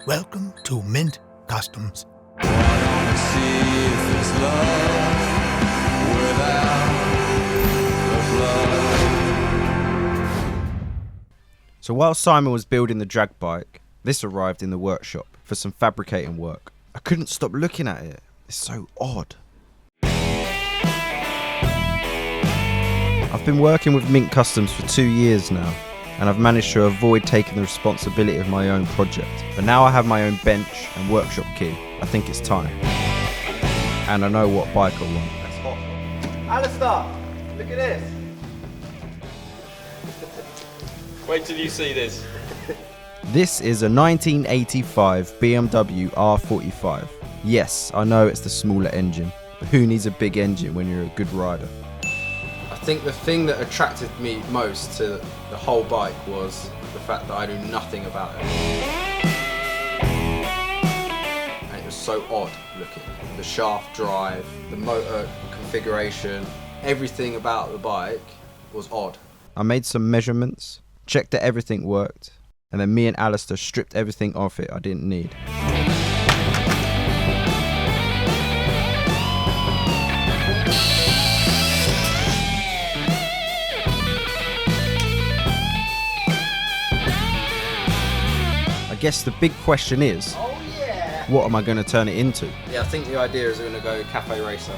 Welcome to Mint Customs. So while Simon was building the drag bike, this arrived in the workshop for some fabricating work. I couldn't stop looking at it. It's so odd. I've been working with Mint Customs for 2 years now, and I've managed to avoid taking the responsibility of my own project. But now I have my own bench and workshop key. I think it's time. And I know what bike I want. That's hot. Alistair, look at this. Wait till you see this. This is a 1985 BMW R45. Yes, I know it's the smaller engine, but who needs a big engine when you're a good rider? I think the thing that attracted me most to the whole bike was the fact that I knew nothing about it. And it was so odd looking. The shaft drive, the motor configuration, everything about the bike was odd. I made some measurements, checked that everything worked, and then me and Alistair stripped everything off it I didn't need. I guess the big question is, what am I going to turn it into? Yeah, I think the idea is we're going to go cafe racer.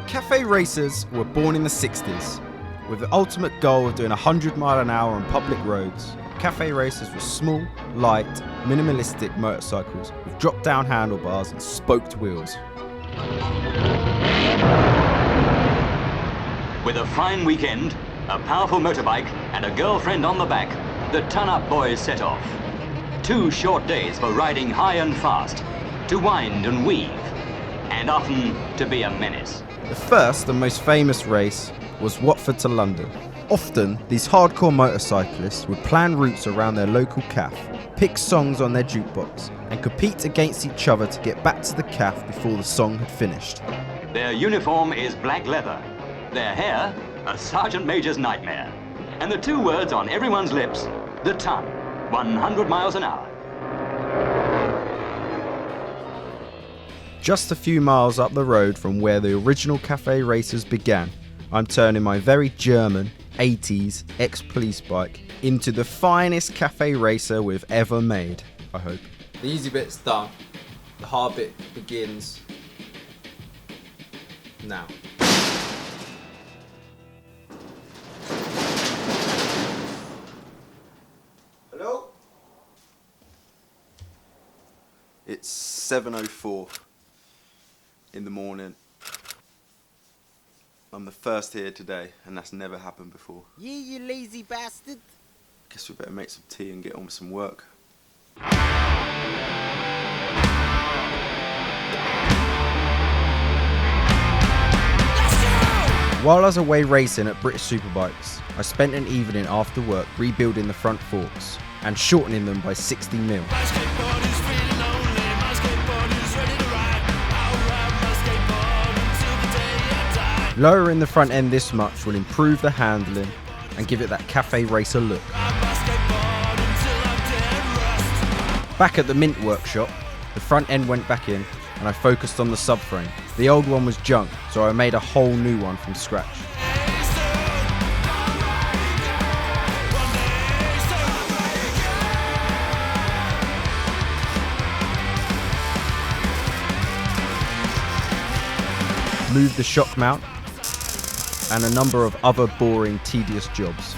Cafe racers were born in the 60s, with the ultimate goal of doing 100 mile an hour on public roads. Cafe racers were small, light, minimalistic motorcycles with drop-down handlebars and spoked wheels. With a fine weekend, a powerful motorbike, and a girlfriend on the back, the Ton Up Boys set off. 2 short days for riding high and fast, to wind and weave, and often to be a menace. The first and most famous race was Watford to London. Often, these hardcore motorcyclists would plan routes around their local cafe, pick songs on their jukebox, and compete against each other to get back to the cafe before the song had finished. Their uniform is black leather, their hair a sergeant major's nightmare, and the 2 words on everyone's lips, the ton, 100 miles an hour. Just a few miles up the road from where the original cafe racers began, I'm turning my very German 80s ex-police bike into the finest cafe racer we've ever made, I hope. The easy bit's done. The hard bit begins now. Hello? It's 7:04 in the morning. I'm the first here today, and that's never happened before. Yeah, you lazy bastard. Guess we better make some tea and get on with some work. While I was away racing at British Superbikes, I spent an evening after work rebuilding the front forks and shortening them by 60 mil. Lowering the front end this much will improve the handling and give it that cafe racer look. Back at the Mint workshop, the front end went back in and I focused on the subframe. The old one was junk, so I made a whole new one from scratch. Moved the shock mount and a number of other boring, tedious jobs.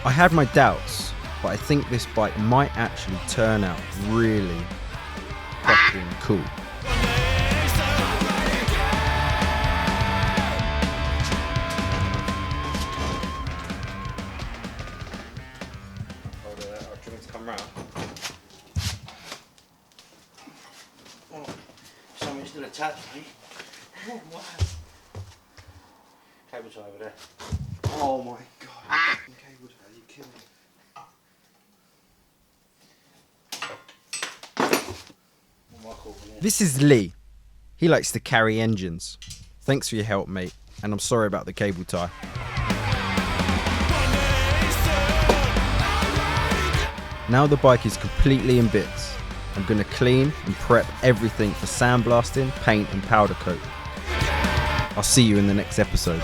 I had my doubts, but I think this bike might actually turn out really fucking cool. Something's gonna touch me. Oh, wow. cable tie over there. Oh my god. Cable tie, you kill me. This is Lee. He likes to carry engines. Thanks for your help, mate, and I'm sorry about the cable tie. Now the bike is completely in bits. I'm going to clean and prep everything for sandblasting, paint and powder coat. I'll see you in the next episode.